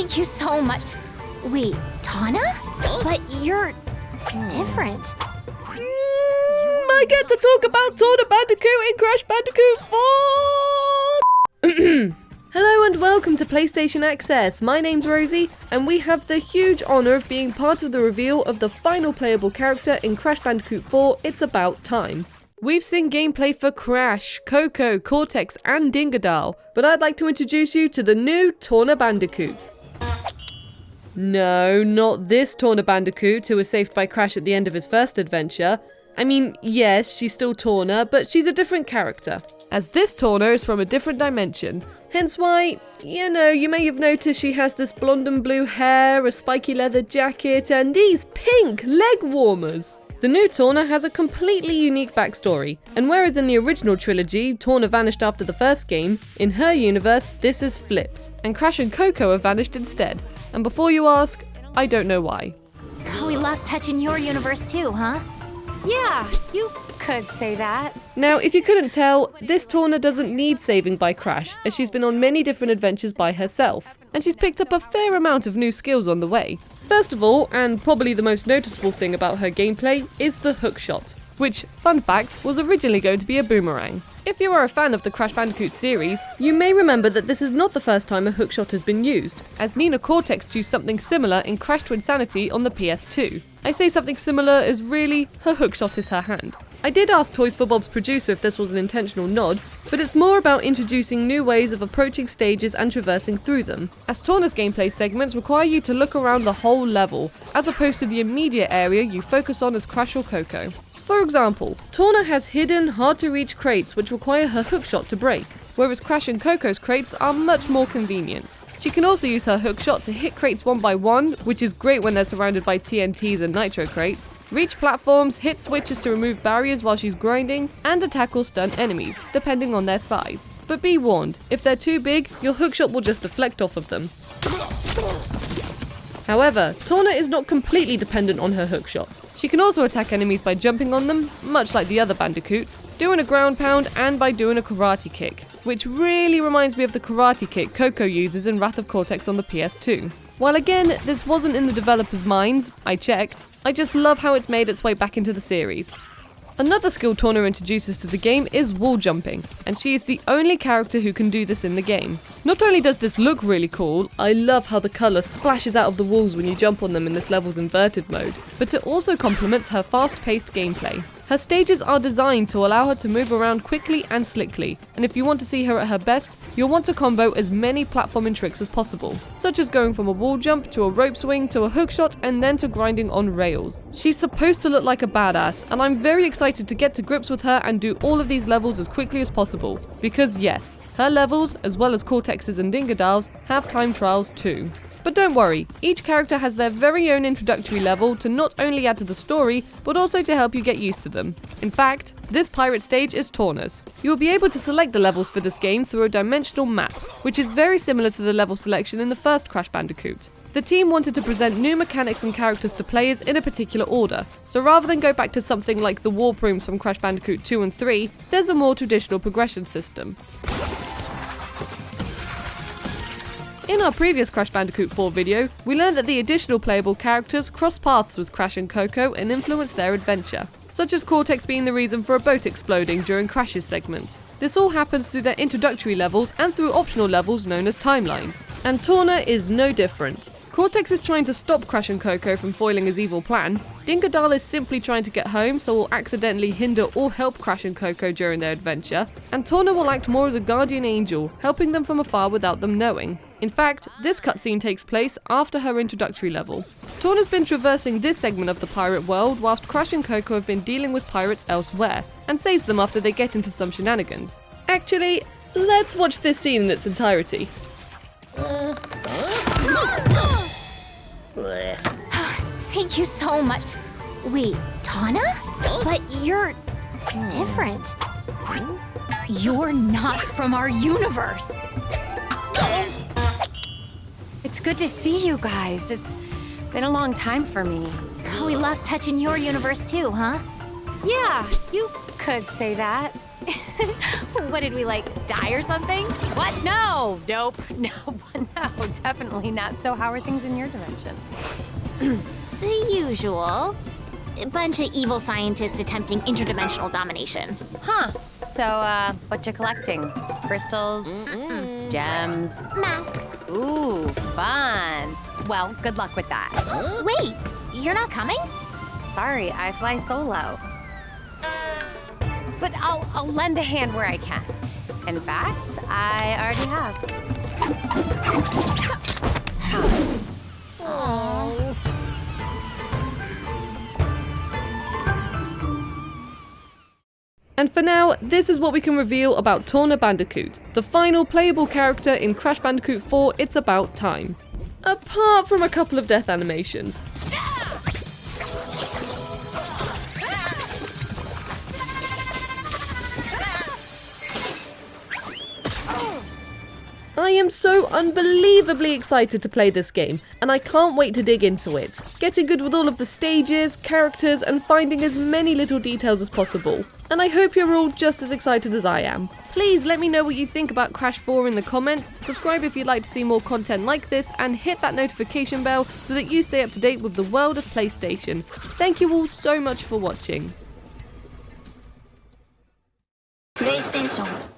Thank you so much. Wait, Tana? But you're different. I get to talk about Tana Bandicoot in Crash Bandicoot 4! Hello and welcome to PlayStation Access. My name's Rosie, and we have the huge honour of being part of the reveal of the final playable character in Crash Bandicoot 4, It's About Time. We've seen gameplay for Crash, Coco, Cortex and Dingadal, but I'd like to introduce you to the new Tana Bandicoot. No, not this Tana Bandicoot who was saved by Crash at the end of his first adventure. I mean, yes, she's still Tana, but she's a different character, as this Tana is from a different dimension. Hence why, you may have noticed she has this blonde and blue hair, a spiky leather jacket, and these pink leg warmers. The new Tana has a completely unique backstory, and whereas in the original trilogy, Tana vanished after the first game, in her universe, this is flipped, and Crash and Coco have vanished instead. And before you ask, I don't know why. We lost touch in your universe too, huh? Yeah, you could say that. Now, if you couldn't tell, this Tana doesn't need saving by Crash, as she's been on many different adventures by herself, and she's picked up a fair amount of new skills on the way. First of all, and probably the most noticeable thing about her gameplay, is the hookshot, which, fun fact, was originally going to be a boomerang. If you are a fan of the Crash Bandicoot series, you may remember that this is not the first time a hookshot has been used, as Nina Cortex used something similar in Crash Twinsanity on the PS2. I say something similar as really, her hookshot is her hand. I did ask Toys for Bob's producer if this was an intentional nod, but it's more about introducing new ways of approaching stages and traversing through them, as Tana's gameplay segments require you to look around the whole level, as opposed to the immediate area you focus on as Crash or Coco. For example, Tana has hidden, hard-to-reach crates which require her hookshot to break, whereas Crash and Coco's crates are much more convenient. She can also use her hookshot to hit crates one by one, which is great when they're surrounded by TNTs and nitro crates, reach platforms, hit switches to remove barriers while she's grinding, and attack or stun enemies, depending on their size. But be warned, if they're too big, your hookshot will just deflect off of them. However, Tana is not completely dependent on her hookshot. She can also attack enemies by jumping on them, much like the other Bandicoots, doing a ground pound, and by doing a karate kick, which really reminds me of the karate kick Coco uses in Wrath of Cortex on the PS2. While again, this wasn't in the developers' minds, I checked, I just love how it's made its way back into the series. Another skill Tana introduces to the game is wall jumping, and she is the only character who can do this in the game. Not only does this look really cool, I love how the colour splashes out of the walls when you jump on them in this level's inverted mode, but it also complements her fast-paced gameplay. Her stages are designed to allow her to move around quickly and slickly, and if you want to see her at her best, you'll want to combo as many platforming tricks as possible, such as going from a wall jump to a rope swing to a hookshot and then to grinding on rails. She's supposed to look like a badass, and I'm very excited to get to grips with her and do all of these levels as quickly as possible, because yes, her levels, as well as Cortex's and Dingadal's, have time trials too. But don't worry, each character has their very own introductory level to not only add to the story, but also to help you get used to them. In fact, this pirate stage is Tana's. You will be able to select the levels for this game through a dimensional map, which is very similar to the level selection in the first Crash Bandicoot. The team wanted to present new mechanics and characters to players in a particular order, so rather than go back to something like the warp rooms from Crash Bandicoot 2 and 3, there's a more traditional progression system. In our previous Crash Bandicoot 4 video, we learned that the additional playable characters cross paths with Crash and Coco and influence their adventure, such as Cortex being the reason for a boat exploding during Crash's segment. This all happens through their introductory levels and through optional levels known as timelines, and Tana is no different. Cortex is trying to stop Crash and Coco from foiling his evil plan, Dingadal is simply trying to get home so will accidentally hinder or help Crash and Coco during their adventure, and Tana will act more as a guardian angel, helping them from afar without them knowing. In fact, this cutscene takes place after her introductory level. Tana's been traversing this segment of the pirate world whilst Crash and Coco have been dealing with pirates elsewhere, and saves them after they get into some shenanigans. Actually, let's watch this scene in its entirety. Thank you so much. Wait, Tana? But you're different. You're not from our universe. It's good to see you guys. It's been a long time for me. We lost touch in your universe too, huh? Yeah, you could say that. What did we, like, die or something? What? No! Nope. No, definitely not. So how are things in your dimension? The usual. A bunch of evil scientists attempting interdimensional domination. Huh. So, what you collecting? Crystals? Gems? Masks. Ooh, fun. Well, good luck with that. Wait, you're not coming? Sorry, I fly solo. But I'll lend a hand where I can. In fact, I already have. And for now, this is what we can reveal about Tawna Bandicoot, the final playable character in Crash Bandicoot 4 It's About Time. Apart from a couple of death animations. I am so unbelievably excited to play this game, and I can't wait to dig into it, getting good with all of the stages, characters, and finding as many little details as possible. And I hope you're all just as excited as I am. Please let me know what you think about Crash 4 in the comments, subscribe if you'd like to see more content like this, and hit that notification bell so that you stay up to date with the world of PlayStation. Thank you all so much for watching. PlayStation